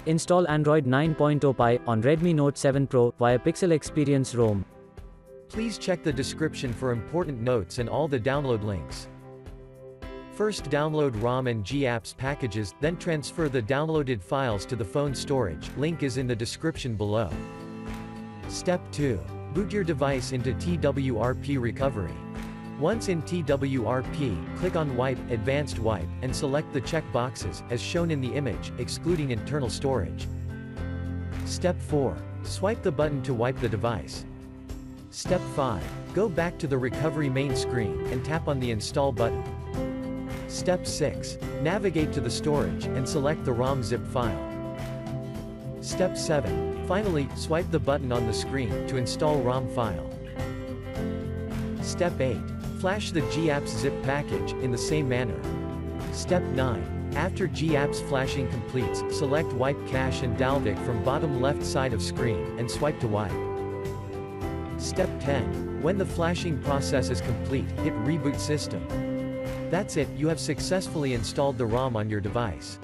Install Android 9.0 Pie on Redmi Note 7 Pro via Pixel Experience ROM. Please check the description for important notes and all the download links. First download ROM and GApps packages, then transfer the downloaded files to the phone storage, link is in the description below. Step 2. Boot your device into TWRP recovery. Once in TWRP, click on Wipe, Advanced Wipe, and select the check boxes, as shown in the image, excluding internal storage. Step 4. Swipe the button to wipe the device. Step 5. Go back to the recovery main screen, and tap on the Install button. Step 6. Navigate to the storage, and select the ROM zip file. Step 7. Finally, swipe the button on the screen, to install ROM file. Step 8. Flash the GApps zip package, in the same manner. Step 9. After GApps flashing completes, select Wipe Cache and Dalvik from bottom left side of screen, and swipe to wipe. Step 10. When the flashing process is complete, hit Reboot System. That's it, you have successfully installed the ROM on your device.